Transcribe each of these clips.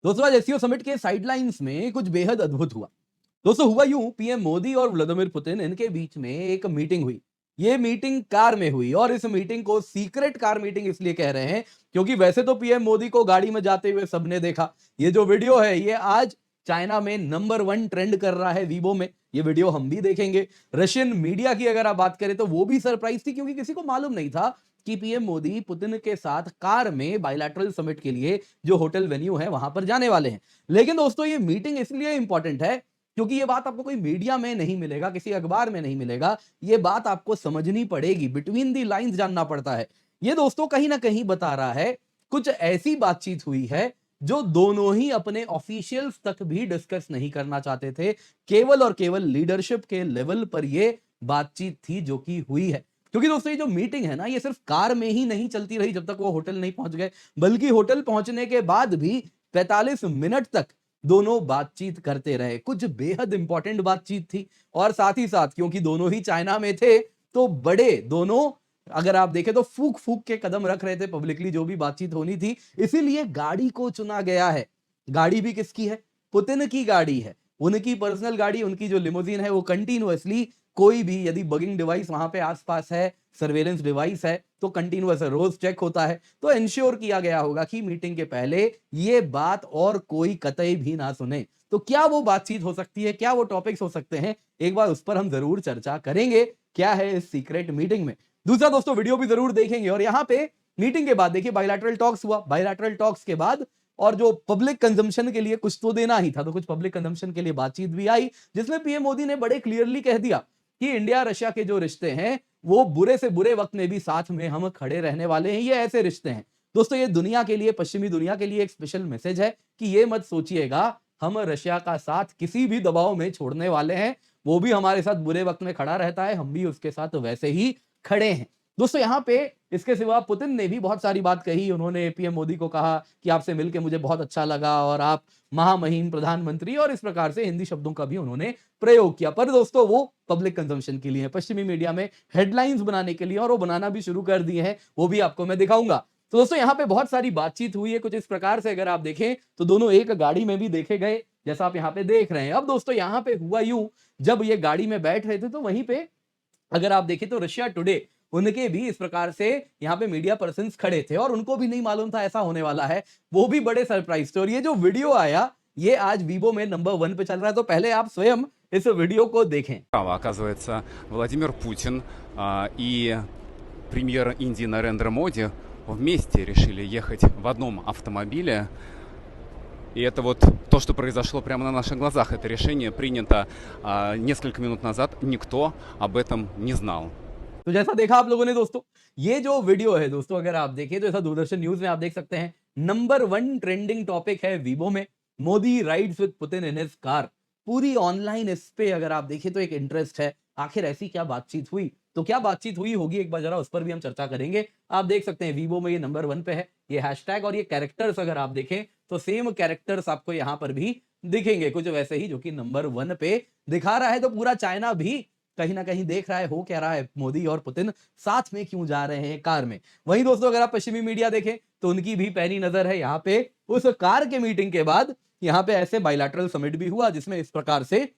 दोस्तों आज SCO summit के साइडलाइंस में कुछ बेहद अद्भुत हुआ। दोस्तों हुआ यूं, पीएम मोदी और व्लादिमीर पुतिन इनके बीच में एक मीटिंग हुई। ये मीटिंग कार में हुई और इस मीटिंग को सीक्रेट कार मीटिंग इसलिए कह रहे हैं क्योंकि वैसे तो पीएम मोदी को गाड़ी में जाते हुए सबने देखा। ये जो वीडियो है ये आज चाइना में नंबर 1 ट्रेंड कर रहा है वीवो में। ये वीडियो हम भी देखेंगे। रशियन मीडिया की अगर आप बात करें तो वो भी सरप्राइज थी क्योंकि किसी को मालूम नहीं था कि पीएम मोदी पुतिन के साथ कार में बायलैटरल समिट के लिए जो होटल वेन्यू है वहां पर जाने वाले हैं। लेकिन दोस्तों ये मीटिंग इसलिए इंपॉर्टेंट है क्योंकि ये बात आपको कोई मीडिया में नहीं मिलेगा, किसी अखबार में नहीं मिलेगा। ये बात आपको समझनी पड़ेगी, बिटवीन दी लाइंस जानना पड़ता है। ये दोस्तों कहीं ना कहीं बता रहा है कुछ ऐसी बातचीत हुई है जो दोनों ही अपने ऑफिशियल्स तक भी डिस्कस नहीं करना चाहते थे। केवल और केवल लीडरशिप के लेवल पर ये बातचीत थी जो कि हुई है। क्योंकि दोस्तों ये जो मीटिंग है ना, ये सिर्फ कार में ही नहीं चलती रही जब तक वो होटल नहीं पहुंच गए, बल्कि होटल पहुंचने के बाद भी 45 मिनट तक दोनों बातचीत करते रहे। कुछ बेहद इंपॉर्टेंट बातचीत थी और साथ ही साथ क्योंकि दोनों ही चाइना में थे तो बड़े दोनों, अगर आप देखें तो फूक फूक के कदम रख रहे थे पब्लिकली जो भी बातचीत होनी थी। इसीलिए गाड़ी को चुना गया है। गाड़ी भी किसकी है? पुतिन की गाड़ी है। उनकी पर्सनल गाड़ी, उनकी जो लिमोजिन है वो कंटिन्यूअसली कोई भी यदि बगिंग डिवाइस वहां पे आसपास है, सर्वेलेंस डिवाइस है तो कंटिन्यूअस रोज चेक होता है। तो इंश्योर किया गया होगा कि मीटिंग के पहले ये बात और कोई कतई भी ना सुने। तो क्या वो बातचीत हो सकती है, क्या वो टॉपिक्स हो सकते हैं, एक बार उस पर हम जरूर चर्चा करेंगे। क्या है इस सीक्रेट मीटिंग में? दूसरा दोस्तों वीडियो भी जरूर देखेंगे। और यहाँ पे मीटिंग के बाद देखिए बायलैटरल टॉक्स हुआ। बायलैटरल टॉक्स के बाद और जो पब्लिक कंजम्पशन के लिए कुछ तो देना ही था, तो कुछ पब्लिक कंजम्पशन के लिए बातचीत भी आई जिसमें पीएम मोदी ने बड़े क्लियरली कह दिया कि इंडिया रशिया के जो रिश्ते हैं वो बुरे से बुरे वक्त में भी साथ में हम खड़े रहने वाले हैं। ये ऐसे रिश्ते हैं दोस्तों, ये दुनिया के लिए, पश्चिमी दुनिया के लिए एक स्पेशल मैसेज है कि ये मत सोचिएगा हम रशिया का साथ किसी भी दबाव में छोड़ने वाले हैं। वो भी हमारे साथ बुरे वक्त में खड़ा रहता है, हम भी उसके साथ वैसे ही खड़े हैं। दोस्तों यहाँ पे इसके सिवा पुतिन ने भी बहुत सारी बात कही। उन्होंने पीएम मोदी को कहा कि आपसे मिलकर मुझे बहुत अच्छा लगा और आप महामहिम प्रधानमंत्री, और इस प्रकार से हिंदी शब्दों का भी उन्होंने प्रयोग किया। पर दोस्तों वो पब्लिक कंजम्पशन के लिए है, पश्चिमी मीडिया में हेडलाइंस बनाने के लिए, और वो बनाना भी शुरू कर दिए हैं, वो भी आपको मैं दिखाऊंगा। तो दोस्तों यहाँ पे बहुत सारी बातचीत हुई है कुछ इस प्रकार से। अगर आप देखें तो दोनों एक गाड़ी में भी देखे गए जैसा आप यहाँ पे देख रहे हैं। अब दोस्तों यहाँ पे हुआ यूं, जब ये गाड़ी में बैठ रहे थे तो वहीं पे अगर आप देखें तो रशिया टुडे उनके भी इस प्रकार से यहाँ पे मीडिया पर्सन्स खड़े थे और उनको भी नहीं मालूम था ऐसा होने वाला है। वो भी बड़े सरप्राइज थे। और ये जो वीडियो आया ये आज वीवो में नंबर 1 पे चल रहा है। तो पहले आप स्वयं इस वीडियो को देखें। Оказывается, Владимир Путин и премьер Индии Нарендра Моди вместе решили ехать в одном автомобиле. И это вот то, что произошло прямо на наших глазах. Это решение принято несколько минут назад. Никто об этом не знал. तो जैसा देखा आप लोगों ने दोस्तों, ये जो वीडियो है दोस्तों अगर आप देखें तो ऐसा दूरदर्शन न्यूज में आप देख सकते हैं नंबर 1 ट्रेंडिंग टॉपिक है वीवो में, Modi rides with Putin in his car. पूरी ऑनलाइन इस पे अगर आप देखें तो एक इंटरेस्ट है, आखिर ऐसी क्या बातचीत हुई। तो क्या बातचीत हुई होगी एक बार जरा उस पर भी हम चर्चा करेंगे। आप देख सकते हैं वीवो में ये नंबर 1 पे है ये हैशटैग, और ये कैरेक्टर्स अगर आप देखें तो सेम कैरेक्टर्स आपको यहाँ पर भी दिखेंगे कुछ वैसे ही जो कि नंबर 1 पे दिखा रहा है। तो पूरा चाइना भी कहीं ना कहीं देख रहा है हो क्या रहा है, मोदी और पुतिन साथ में क्यों जा रहे हैं कार में। वहीं दोस्तों अगर आप पश्चिमी मीडिया देखें तो उनकी भी पैनी नजर है यहाँ पे उस कार के मीटिंग के बाद। यहाँ पे ऐसे बायलैटरल समिट भी हुआ जिसमें इस प्रकार से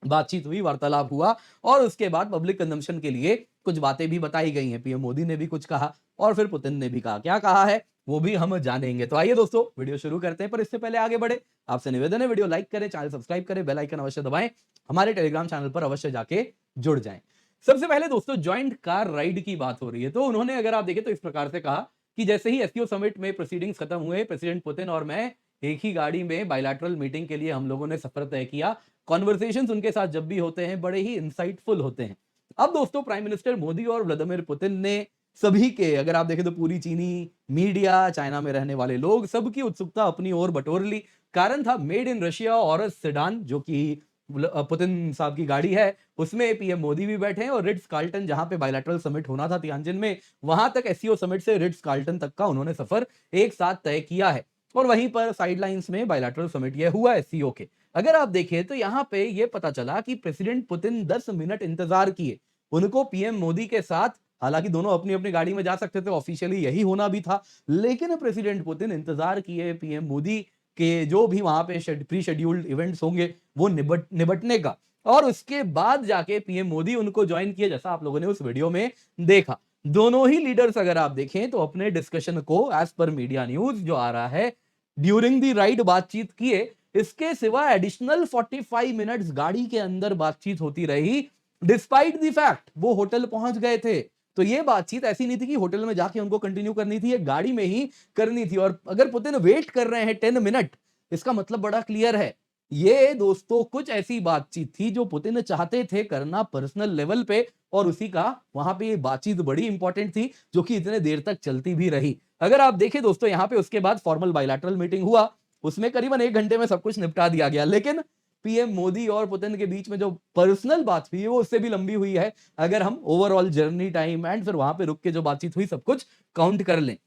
बातचीत हुई, वार्तालाप हुआ, और उसके बाद पब्लिक कंजम्पशन के लिए कुछ बातें भी बताई गई हैं। पीएम मोदी ने भी कुछ कहा और फिर पुतिन ने भी कहा। क्या कहा है वो भी हम जानेंगे। तो आइए दोस्तों वीडियो शुरू करते हैं, पर इससे पहले आगे बढ़े आपसे निवेदन है वीडियो लाइक करें, चैनल सब्सक्राइब करें, बेल आइकन अवश्य दबाएं, हमारे टेलीग्राम चैनल पर अवश्य जाके जुड़ जाएं। सबसे पहले दोस्तों ज्वाइंट कार राइड की बात हो रही है। तो उन्होंने अगर आप देखें तो इस प्रकार से कहा कि जैसे ही एससीओ समिट में प्रोसीडिंग्स खत्म हुए, प्रेसिडेंट पुतिन और मैं एक ही गाड़ी में बायलैटरल मीटिंग के लिए हम लोगों ने सफर तय किया। कॉन्वर्सेशंस उनके साथ जब भी होते हैं बड़े ही इंसाइटफुल होते हैं। अब दोस्तों प्राइम मिनिस्टर मोदी और व्लादिमीर पुतिन ने सभी के, अगर आप देखें तो पूरी चीनी मीडिया, चाइना में रहने वाले लोग, सबकी उत्सुकता अपनी ओर बटोर ली। कारण था मेड इन रशिया और सेडान जो कि पुतिन साहब की गाड़ी है, उसमें पीएम मोदी भी बैठे हैं और रिट्स कार्ल्टन जहां पे बायलैटरल समिट होना था तियानजिन में, वहां तक एससीओ समिट से रिट्स कार्ल्टन तक का उन्होंने सफर एक साथ तय किया है। और वहीं पर साइडलाइंस में बायलैटरल समिट यह हुआ एससीओ के। अगर आप देखें तो यहां पे यह पता चला कि प्रेसिडेंट पुतिन 10 मिनट इंतजार किए उनको पीएम मोदी के साथ। हालांकि दोनों अपनी अपनी गाड़ी में जा सकते थे, ऑफिशियली यही होना भी था, लेकिन प्रेसिडेंट पुतिन इंतजार किए पीएम मोदी कि जो भी वहां पे प्री शेड्यूल्ड इवेंट्स होंगे वो निबटने का, और उसके बाद जाके पीएम मोदी उनको ज्वाइन किया, जैसा आप लोगों ने उस वीडियो में देखा। दोनों ही लीडर्स अगर आप देखें तो अपने डिस्कशन को एज पर मीडिया न्यूज जो आ रहा है ड्यूरिंग दी राइड बातचीत किए, इसके सिवा एडिशनल 45 मिनट्स गाड़ी के अंदर बातचीत होती रही, डिस्पाइट द फैक्ट वो होटल पहुंच गए थे। तो ये बातचीत ऐसी नहीं थी कि होटल में जाके उनको कंटिन्यू करनी थी, ये गाड़ी में ही करनी थी। और अगर पुतिन वेट कर रहे हैं 10 मिनट, इसका मतलब बड़ा क्लियर है, ये दोस्तों कुछ ऐसी बातचीत थी जो पुतिन चाहते थे करना पर्सनल लेवल पे, और उसी का वहां पे ये बातचीत बड़ी इंपॉर्टेंट थी जो कि इतने देर तक चलती भी रही। अगर आप देखें दोस्तों, यहाँ पे उसके बाद फॉर्मल बायलैटरल मीटिंग हुआ, उसमें करीबन 1 घंटे में सब कुछ निपटा दिया गया। लेकिन पीएम मोदी और पुतिन के बीच में जो पर्सनल बात हुई है वो उससे भी लंबी हुई है, अगर हम ओवरऑल जर्नी टाइम एंड फिर वहां पे रुक के जो बातचीत हुई सब कुछ काउंट कर लें।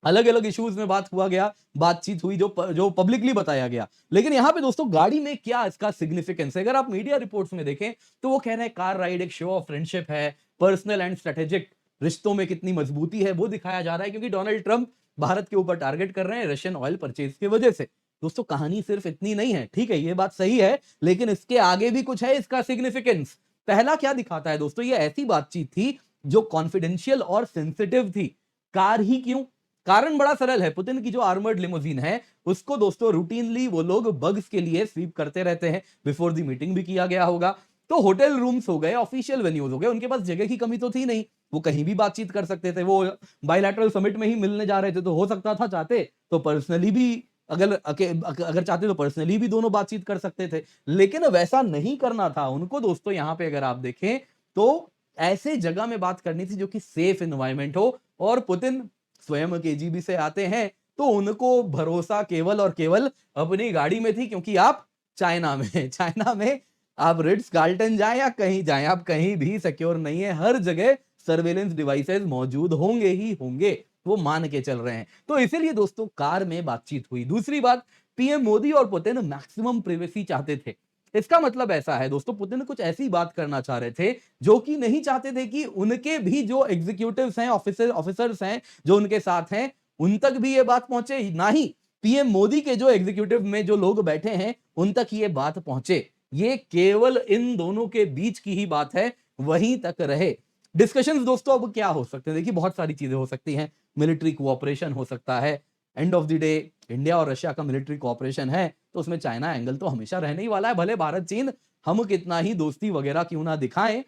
अलग अलग इश्यूज में बातचीत हुई जो पब्लिकली बताया गया। लेकिन यहाँ पे दोस्तों गाड़ी में क्या इसका सिग्निफिकेंस है, अगर आप मीडिया रिपोर्ट्स में देखें तो वो कह रहे हैं कार राइड एक शो ऑफ फ्रेंडशिप है, पर्सनल एंड स्ट्रेटेजिक रिश्तों में कितनी मजबूती है वो दिखाया जा रहा है, क्योंकि डोनाल्ड ट्रंप भारत के ऊपर टारगेट कर रहे हैं रशियन ऑयल परचेज की वजह से। दोस्तों कहानी सिर्फ इतनी नहीं है, ठीक है ये बात सही है, लेकिन इसके आगे भी कुछ है इसका सिग्निफिकेंस। पहला क्या दिखाता है दोस्तों, ये ऐसी बातचीत थी जो कॉन्फिडेंशियल और सेंसिटिव थी। कार ही क्यों? कारण बड़ा सरल है, पुतिन की जो आर्मर्ड लिमोजीन है उसको दोस्तों रूटीनली वो लोग बग्स के लिए स्वीप करते रहते हैं, बिफोर दी मीटिंग भी किया गया होगा। तो होटल रूम्स हो गए, ऑफिशियल वेन्यूज हो गए, उनके पास जगह की कमी तो थी नहीं, वो कहीं भी बातचीत कर सकते थे। वो बायलैटरल समिट में ही मिलने जा रहे थे, तो हो सकता था चाहते तो पर्सनली भी, अगर चाहते तो पर्सनली भी दोनों बातचीत कर सकते थे। लेकिन वैसा नहीं करना था उनको दोस्तों। यहां पे अगर आप देखें तो ऐसे जगह में बात करनी थी जो कि सेफ एनवायरनमेंट हो, और पुतिन स्वयं केजीबी से आते हैं तो उनको भरोसा केवल और केवल अपनी गाड़ी में थी, क्योंकि आप चाइना में चाइना में आप रिट्स कार्ल्टन जाएं या कहीं जाएं, आप कहीं भी सिक्योर नहीं है, हर जगह सर्वेलेंस डिवाइसेस मौजूद होंगे ही होंगे, वो मान के चल रहे हैं। तो इसीलिए दोस्तों कार में बातचीत हुई। दूसरी बात, पीएम मोदी और पुतिन मैक्सिमम प्राइवेसी चाहते थे। इसका मतलब ऐसा है दोस्तों, पुतिन कुछ ऐसी बात करना चाह रहे थे जो कि नहीं चाहते थे कि उनके भी जो एग्जीक्यूटिव्स हैं, ऑफिसर्स हैं जो उनके साथ हैं, उन तक भी ये बात पहुंचे, ना ही पीएम मोदी के जो एग्जीक्यूटिव में जो लोग बैठे हैं उन तक ये बात पहुंचे। ये केवल इन दोनों के बीच की ही बात है, वहीं तक रहे। डिस्कशंस दोस्तों अब क्या हो सकते हैं, देखिए बहुत सारी चीजें हो सकती हैं। मिलिट्री कोऑपरेशन हो सकता है, end of the day India और रशिया का मिलिट्री कोऑपरेशन है तो उसमें चाइना एंगल तो हमेशा रहने ही वाला है, भले भारत चीन हम कितना ही दोस्ती वगैरह क्यों ना दिखाएं।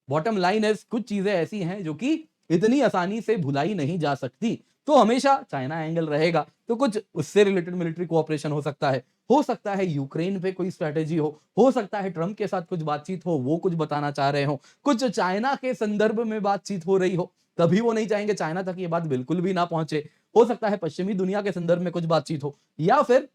बॉटम लाइन है, कुछ चीजें ऐसी हैं जो कि इतनी आसानी से भुलाई नहीं जा सकती, तो हमेशा चाइना एंगल रहेगा। तो कुछ उससे रिलेटेड मिलिट्री कोऑपरेशन हो सकता है यूक्रेन पे कोई स्ट्रेटेजी हो सकता है ट्रंप के साथ कुछ बातचीत हो, वो कुछ बताना चाह रहे हो, कुछ चाइना के संदर्भ में बातचीत हो रही हो, तभी वो नहीं चाहेंगे चाइना तक ये बात बिल्कुल भी ना पहुंचे। हो सकता है पश्चिमी दुनिया के संदर्भ में कुछ बातचीत हो, या फिर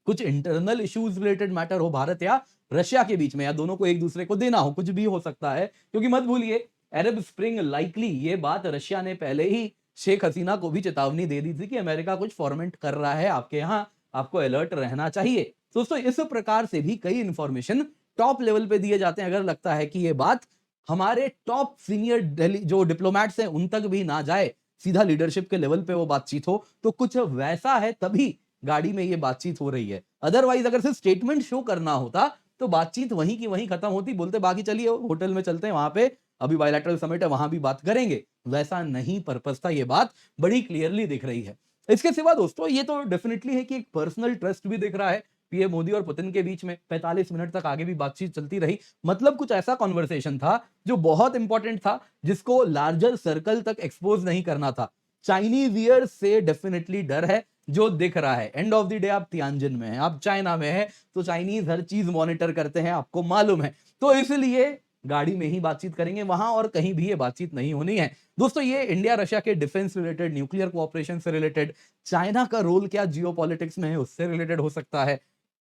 कुछ इंटरनल इश्यूज रिलेटेड मैटर हो भारत या रशिया के बीच में, या दोनों को एक दूसरे को देना हो, कुछ भी हो सकता है। क्योंकि मत भूलिए अरब स्प्रिंग लाइकली, ये बात रशिया ने पहले ही शेख हसीना को भी चेतावनी दे दी थी कि अमेरिका कुछ फॉर्मेट कर रहा है आपके यहाँ, आपको अलर्ट रहना चाहिए। दोस्तों इस प्रकार से भी कई इंफॉर्मेशन टॉप लेवल पे दिए जाते हैं। अगर लगता है कि ये बात हमारे टॉप सीनियर जो डिप्लोमैट्स हैं उन तक भी ना जाए, सीधा लीडरशिप के लेवल पे वो बातचीत हो, तो कुछ वैसा है तभी गाड़ी में ये बातचीत हो रही है। अदरवाइज अगर सिर्फ स्टेटमेंट शो करना होता तो बातचीत वहीं की वहीं खत्म होती, बोलते बाकी चलिए होटल में चलते हैं, वहां पे अभी बायलैटरल समिट है वहां भी बात करेंगे। वैसा नहीं पर्पस था, ये बात बड़ी क्लियरली दिख रही है। इसके सिवा दोस्तों ये तो डेफिनेटली है कि एक पर्सनल ट्रस्ट भी दिख रहा है पीएम मोदी और पुतिन के बीच में। 45 मिनट तक आगे भी बातचीत चलती रही, मतलब कुछ ऐसा कॉन्वर्सेशन था जो बहुत इंपॉर्टेंट था, जिसको लार्जर सर्कल तक एक्सपोज नहीं करना था। चाइनीज ईयर से डेफिनेटली डर है जो दिख रहा है। एंड ऑफ द डे आप तियानजिन में हैं, आप चाइना में हैं, तो चाइनीज हर चीज मॉनिटर करते हैं, आपको मालूम है। तो इसलिए गाड़ी में ही बातचीत करेंगे, वहां और कहीं भी ये बातचीत नहीं होनी है। दोस्तों ये इंडिया रशिया के डिफेंस रिलेटेड, न्यूक्लियर कोऑपरेशन से रिलेटेड, चाइना का रोल क्या जियोपॉलिटिक्स में है उससे रिलेटेड हो सकता है।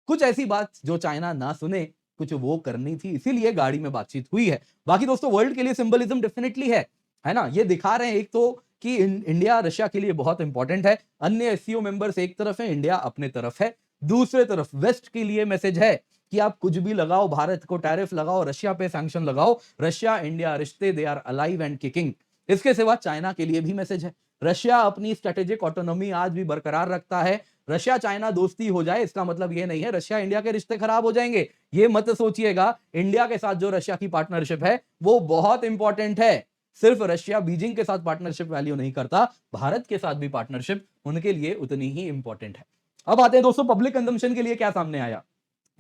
कुछ ऐसी बात जो चाइना ना सुने, कुछ वो करनी थी, इसीलिए गाड़ी में बातचीत हुई है। बाकी दोस्तों वर्ल्ड के लिए सिंबलिज्म डेफिनेटली है ना, ये दिखा रहे हैं एक तो कि इंडिया रशिया के लिए बहुत इंपॉर्टेंट है, अन्य एससीओ मेंबर्स एक तरफ है, इंडिया अपने तरफ है, दूसरे तरफ वेस्ट के लिए मैसेज है कि आप कुछ भी लगाओ, भारत को टैरिफ लगाओ, रशिया पे सैंक्शन लगाओ, रशिया इंडिया रिश्ते they are alive and kicking. इसके सिवा चाइना के लिए भी मैसेज है। रशिया अपनी स्ट्रेटेजिक ऑटोनॉमी आज भी बरकरार रखता है। रशिया चाइना दोस्ती हो जाए इसका मतलब ये नहीं है रशिया इंडिया के रिश्ते खराब हो जाएंगे। ये मत सोचिएगा। इंडिया के साथ जो रशिया की पार्टनरशिप है वो बहुत इंपॉर्टेंट है। सिर्फ रशिया बीजिंग के साथ पार्टनरशिप वैल्यू नहीं करता, भारत के साथ भी पार्टनरशिप उनके लिए उतनी ही इंपॉर्टेंट है। अब आते हैं दोस्तों पब्लिक कंजम्पशन के लिए क्या सामने आया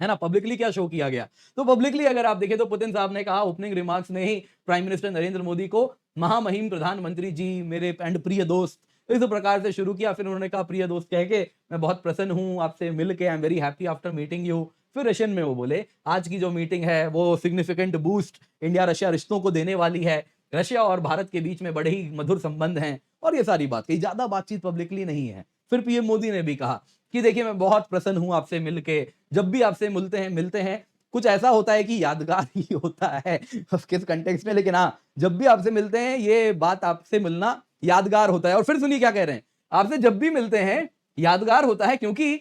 है ना, पब्लिकली क्या शो किया गया। तो पब्लिकली अगर आप देखें तो पुतिन साहब ने कहा ओपनिंग रिमार्क्स में ही प्राइम मिनिस्टर नरेंद्र मोदी को महामहिम प्रधानमंत्री जी मेरे एंड प्रिय दोस्त इस प्रकार से शुरू किया। फिर उन्होंने कहा प्रिय दोस्त कह के मैं बहुत प्रसन्न हूं आपसे मिल के, I am very happy after meeting you. फिर रशियन में वो बोले आज की जो मीटिंग है वो सिग्निफिकेंट बूस्ट इंडिया रशिया रिश्तों को देने वाली है, रशिया और भारत के बीच में बड़े ही मधुर संबंध हैं, और ये सारी बात कही। ज्यादा बातचीत पब्लिकली नहीं है। फिर पीएम मोदी ने भी कहा कि देखिए मैं बहुत प्रसन्न हूं आपसे मिलके, जब भी आपसे मिलते हैं कुछ ऐसा होता है कि यादगार ही होता है किस कंटेक्स्ट में, लेकिन हाँ जब भी आपसे मिलते हैं ये बात आपसे मिलना यादगार होता है। और फिर सुनिए क्या कह रहे हैं, आपसे जब भी मिलते हैं यादगार होता है क्योंकि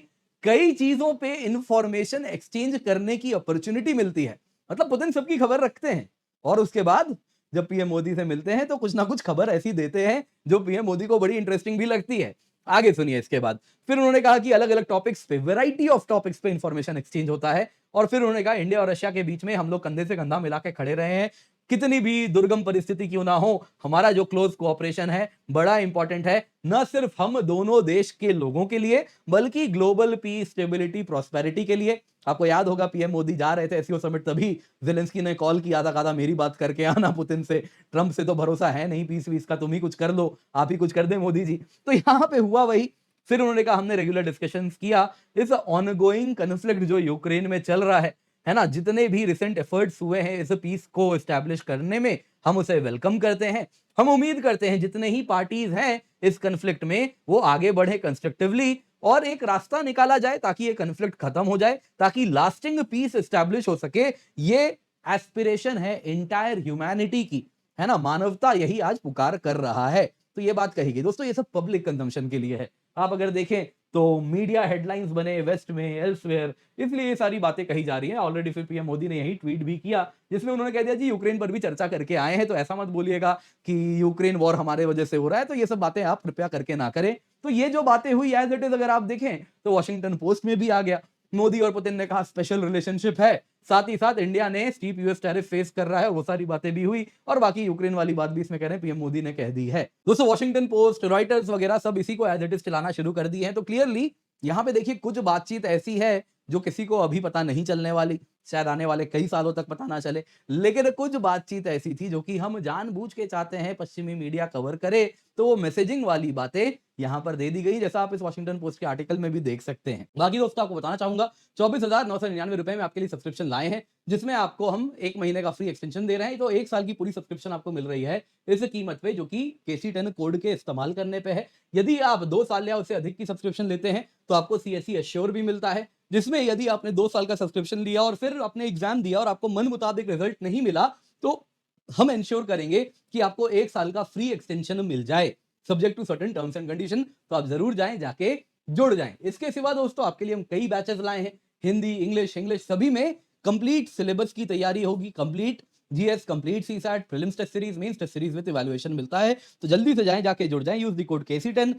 कई चीजों पे इंफॉर्मेशन एक्सचेंज करने की अपॉर्चुनिटी मिलती है। मतलब पुतिन सबकी खबर रखते हैं और उसके बाद जब पीएम मोदी से मिलते हैं तो कुछ ना कुछ खबर ऐसी देते हैं जो पीएम मोदी को बड़ी इंटरेस्टिंग भी लगती है। आगे सुनिए इसके बाद। फिर उन्होंने कहा कि अलग अलग टॉपिक्स पे, वैरायटी ऑफ टॉपिक्स पे इंफॉर्मेशन एक्सचेंज होता है। और फिर उन्होंने कहा इंडिया और रशिया के बीच में हम लोग कंधे से कंधा मिला के खड़े रहे हैं, कितनी भी दुर्गम परिस्थिति क्यों ना हो हमारा जो क्लोज कोऑपरेशन है बड़ा इंपॉर्टेंट है, न सिर्फ हम दोनों देश के लोगों के लिए बल्कि ग्लोबल पीस, स्टेबिलिटी, प्रॉस्पेरिटी के लिए। आपको याद होगा पीएम मोदी जा रहे थे एससीओ समिट, तभी जेलेंस्की ने कॉल किया था, कहा था मेरी बात करके आना पुतिन से, ट्रंप से तो भरोसा है नहीं पीस वीस का, तुम ही कुछ कर लो, आप ही कुछ कर दे मोदी जी। तो यहां पे हुआ वही। फिर उन्होंने कहा हमने रेगुलर डिस्कशंस किया इस ऑनगोइंग कन्फ्लिक्ट जो यूक्रेन में चल रहा है ना, जितने भी रिसेंट एफर्ट्स हुए हैं इस पीस को एस्टैब्लिश करने में हम उसे वेलकम करते हैं। हम उम्मीद करते हैं जितने ही पार्टीज हैं इस कन्फ्लिक्ट में वो आगे बढ़े कंस्ट्रक्टिवली और एक रास्ता निकाला जाए ताकि ये कन्फ्लिक्ट खत्म हो जाए, ताकि लास्टिंग पीस एस्टैब्लिश हो सके। ये एस्पिरेशन है इंटायर ह्यूमैनिटी की, है ना, मानवता यही आज पुकार कर रहा है। तो ये बात कही गई दोस्तों, ये सब पब्लिक कंजम्पशन के लिए है। आप अगर देखें तो मीडिया हेडलाइंस बने वेस्ट में, एल्सवेयर, इसलिए ये सारी बातें कही जा रही हैं। ऑलरेडी फिर पीएम मोदी ने यही ट्वीट भी किया जिसमें उन्होंने कह दिया जी यूक्रेन पर भी चर्चा करके आए हैं, तो ऐसा मत बोलिएगा कि यूक्रेन वॉर हमारे वजह से हो रहा है। तो ये सब बातें आप कृपया करके ना करें। तो ये जो बातें हुई एज इट इज अगर आप देखें तो वॉशिंगटन पोस्ट में भी आ गया, मोदी और पुतिन ने कहा स्पेशल रिलेशनशिप है, साथ ही साथ इंडिया ने स्टीप यूएस टैरिफ फेस कर रहा है, वो सारी बातें भी हुई, और बाकी यूक्रेन वाली बात भी इसमें कह रहे हैं पीएम मोदी ने कह दी है। दोस्तों वॉशिंगटन पोस्ट, रॉयटर्स वगैरह सब इसी को एज इट इज चलाना शुरू कर दिए हैं। तो क्लियरली यहां पे देखिए कुछ बातचीत ऐसी है जो किसी को अभी पता नहीं चलने वाली, शायद आने वाले कई सालों तक पता ना चले, लेकिन कुछ बातचीत ऐसी थी जो कि हम जानबूझ के चाहते हैं पश्चिमी मीडिया कवर करे, तो वो मैसेजिंग वाली बातें यहां पर दे दी गई, जैसा आप इस वॉशिंगटन पोस्ट के आर्टिकल में भी देख सकते हैं। बाकी दोस्तों आपको बताना चाहूंगा 24,999 रुपए में आपके लिए सब्सक्रिप्शन लाए हैं, जिसमें आपको हम 1 महीने का फ्री एक्सटेंशन दे रहे हैं। तो 1 साल की पूरी सब्सक्रिप्शन आपको मिल रही है इस कीमत पे, जो कि KC10 कोड के इस्तेमाल करने पे है। यदि आप 2 साल या उससे अधिक की सब्सक्रिप्शन लेते हैं तो आपको CSE एश्योर भी मिलता है, जिसमें यदि आपने 2 साल का सब्सक्रिप्शन लिया और फिर अपने एग्जाम दिया और आपको मन मुताबिक रिजल्ट नहीं मिला तो हम इंश्योर करेंगे कि आपको 1 साल का फ्री एक्सटेंशन मिल जाए, subject to certain terms and condition. तो आप जरूर जाएं, जाके जुड़ जाएं। इसके सिवा दोस्तों आपके लिए हम कई बैचेस लाए हैं, हिंदी, इंग्लिश सभी में कंप्लीट सिलेबस की तैयारी होगी, complete GS, complete CSAT, prelims test series, mains test series with evaluation मिलता है। तो जल्दी से जाएं, जाके जुड़ जाएं, यूज द कोड KC10।